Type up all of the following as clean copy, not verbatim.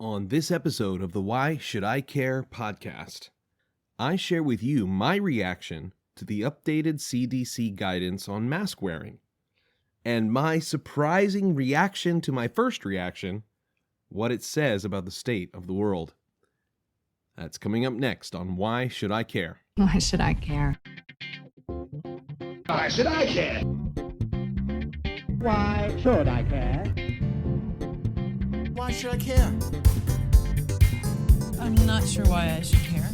On this episode of the Why Should I Care podcast, I share with you my reaction to the updated CDC guidance on mask wearing, and my surprising reaction to my first reaction, what it says about the state of the world. That's coming up next on Why Should I Care? Why should I care? Why should I care? Why should I care? Why should I care? I'm not sure why I should care.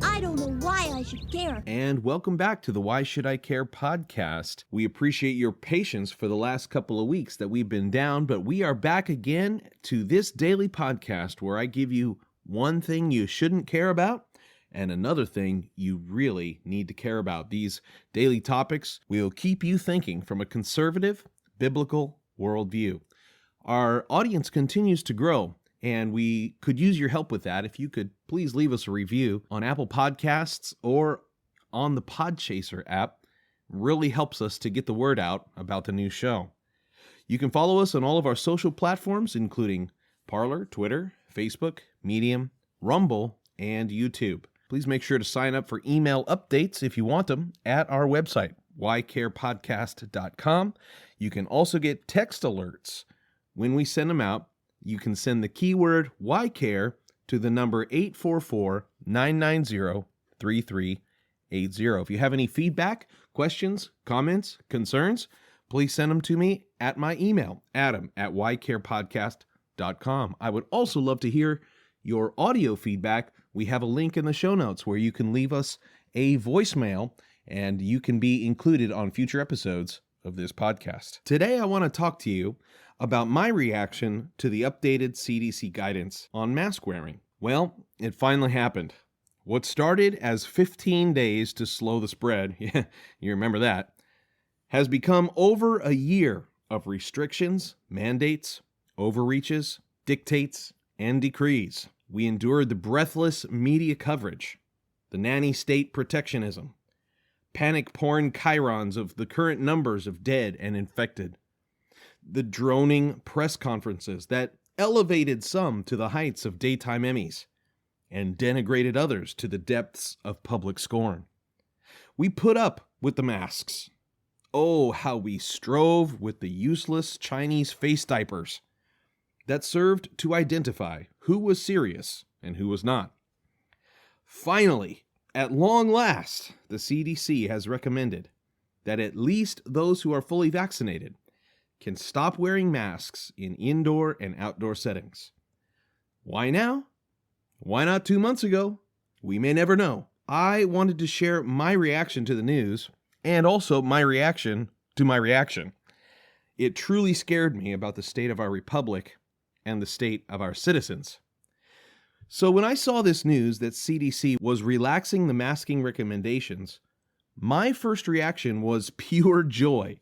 I don't know why I should care. And welcome back to the Why Should I Care podcast. We appreciate your patience for the last couple of weeks that we've been down, but we are back again to this daily podcast where I give you one thing you shouldn't care about and another thing you really need to care about. These daily topics will keep you thinking from a conservative, biblical worldview. Our audience continues to grow, and we could use your help with that. If you could please leave us a review on Apple Podcasts or on the Podchaser app, really helps us to get the word out about the new show. You can follow us on all of our social platforms, including Parler, Twitter, Facebook, Medium, Rumble, and YouTube. Please make sure to sign up for email updates if you want them at our website, whycarepodcast.com. You can also get text alerts. When we send them out, you can send the keyword WhyCare to the number 844-990-3380. If you have any feedback, questions, comments, concerns, please send them to me at my email, adam@whycarepodcast.com. I would also love to hear your audio feedback. We have a link in the show notes where you can leave us a voicemail and you can be included on future episodes of this podcast. Today, I want to talk to you about my reaction to the updated CDC guidance on mask wearing. Well, it finally happened. What started as 15 days to slow the spread, yeah, you remember that, has become over a year of restrictions, mandates, overreaches, dictates, and decrees. We endured the breathless media coverage, the nanny state protectionism, panic porn chyrons of the current numbers of dead and infected, the droning press conferences that elevated some to the heights of daytime Emmys and denigrated others to the depths of public scorn. We put up with the masks. Oh, how we strove with the useless Chinese face diapers that served to identify who was serious and who was not. Finally, at long last, the CDC has recommended that at least those who are fully vaccinated can stop wearing masks in indoor and outdoor settings. Why now? Why not 2 months ago? We may never know. I wanted to share my reaction to the news and also my reaction to my reaction. It truly scared me about the state of our republic and the state of our citizens. So when I saw this news that CDC was relaxing the masking recommendations, my first reaction was pure joy.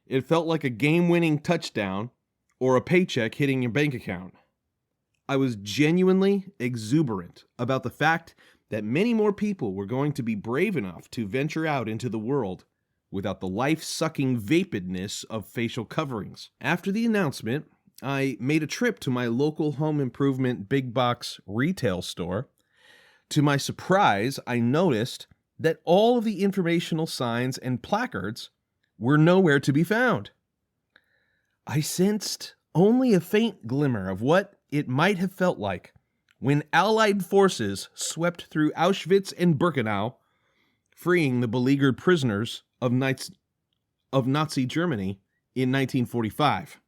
It felt like a game-winning touchdown or a paycheck hitting your bank account. I was genuinely exuberant about the fact that many more people were going to be brave enough to venture out into the world without the life-sucking vapidness of facial coverings. After the announcement, I made a trip to my local home improvement big box retail store. To my surprise, I noticed that all of the informational signs and placards were nowhere to be found. I sensed only a faint glimmer of what it might have felt like when Allied forces swept through Auschwitz and Birkenau, freeing the beleaguered prisoners of Nazi Germany in 1945.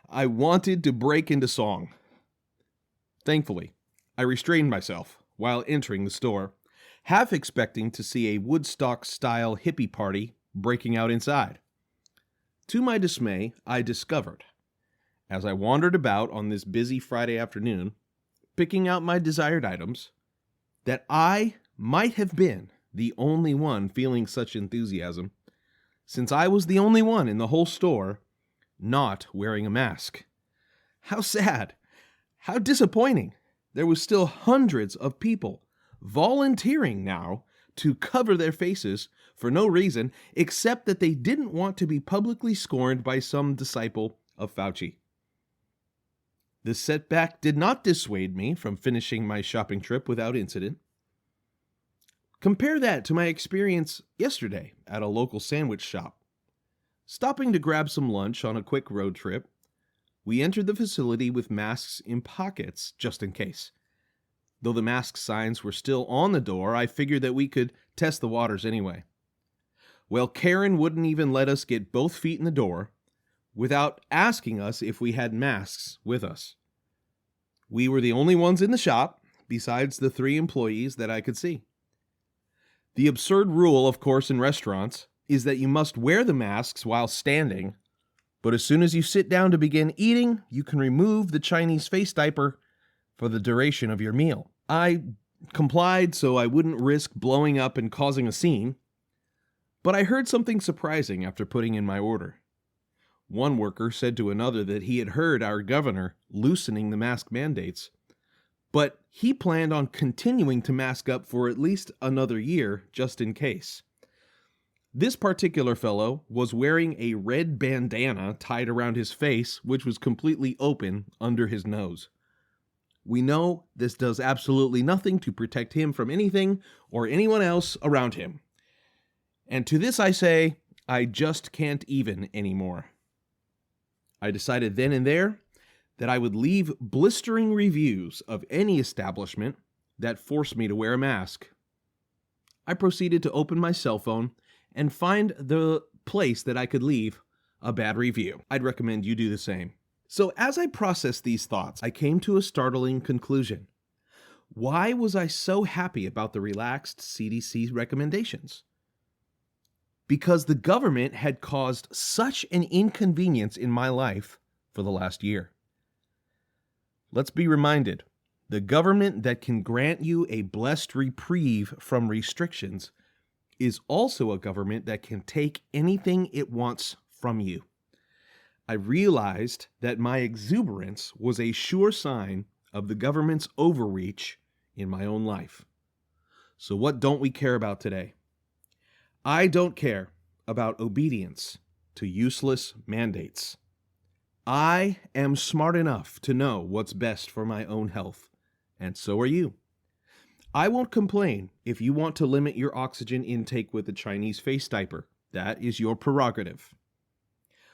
I wanted to break into song. Thankfully, I restrained myself while entering the store, half expecting to see a Woodstock-style hippie party breaking out inside. To my dismay, I discovered, as I wandered about on this busy Friday afternoon, picking out my desired items, that I might have been the only one feeling such enthusiasm, since I was the only one in the whole store not wearing a mask. How sad! How disappointing! There was still hundreds of people volunteering now to cover their faces for no reason except that they didn't want to be publicly scorned by some disciple of Fauci. This setback did not dissuade me from finishing my shopping trip without incident. Compare that to my experience yesterday at a local sandwich shop. Stopping to grab some lunch on a quick road trip, we entered the facility with masks in pockets just in case. Though the mask signs were still on the door, I figured that we could test the waters anyway. Well, Karen wouldn't even let us get both feet in the door without asking us if we had masks with us. We were the only ones in the shop, besides the 3 employees that I could see. The absurd rule, of course, in restaurants is that you must wear the masks while standing, but as soon as you sit down to begin eating, you can remove the Chinese face diaper for the duration of your meal. I complied so I wouldn't risk blowing up and causing a scene, but I heard something surprising after putting in my order. One worker said to another that he had heard our governor loosening the mask mandates, but he planned on continuing to mask up for at least another year just in case. This particular fellow was wearing a red bandana tied around his face, which was completely open under his nose. We know this does absolutely nothing to protect him from anything or anyone else around him. And to this I say, I just can't even anymore. I decided then and there that I would leave blistering reviews of any establishment that forced me to wear a mask. I proceeded to open my cell phone and find the place that I could leave a bad review. I'd recommend you do the same. So as I processed these thoughts, I came to a startling conclusion. Why was I so happy about the relaxed CDC recommendations? Because the government had caused such an inconvenience in my life for the last year. Let's be reminded, the government that can grant you a blessed reprieve from restrictions is also a government that can take anything it wants from you. I realized that my exuberance was a sure sign of the government's overreach in my own life. So what don't we care about today? I don't care about obedience to useless mandates. I am smart enough to know what's best for my own health, and so are you. I won't complain if you want to limit your oxygen intake with a Chinese face diaper. That is your prerogative.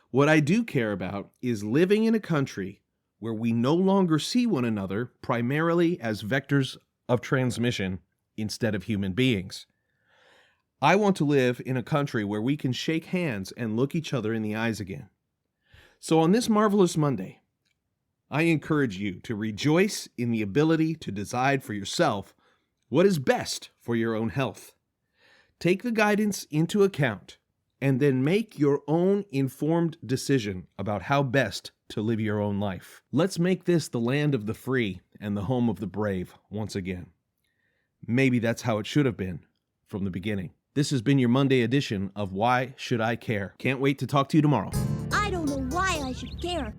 What I do care about is living in a country where we no longer see one another primarily as vectors of transmission instead of human beings. I want to live in a country where we can shake hands and look each other in the eyes again. So on this marvelous Monday, I encourage you to rejoice in the ability to decide for yourself what is best for your own health. Take the guidance into account and then make your own informed decision about how best to live your own life. Let's make this the land of the free and the home of the brave once again. Maybe that's how it should have been from the beginning. This has been your Monday edition of Why Should I Care? Can't wait to talk to you tomorrow. I don't know why I should care.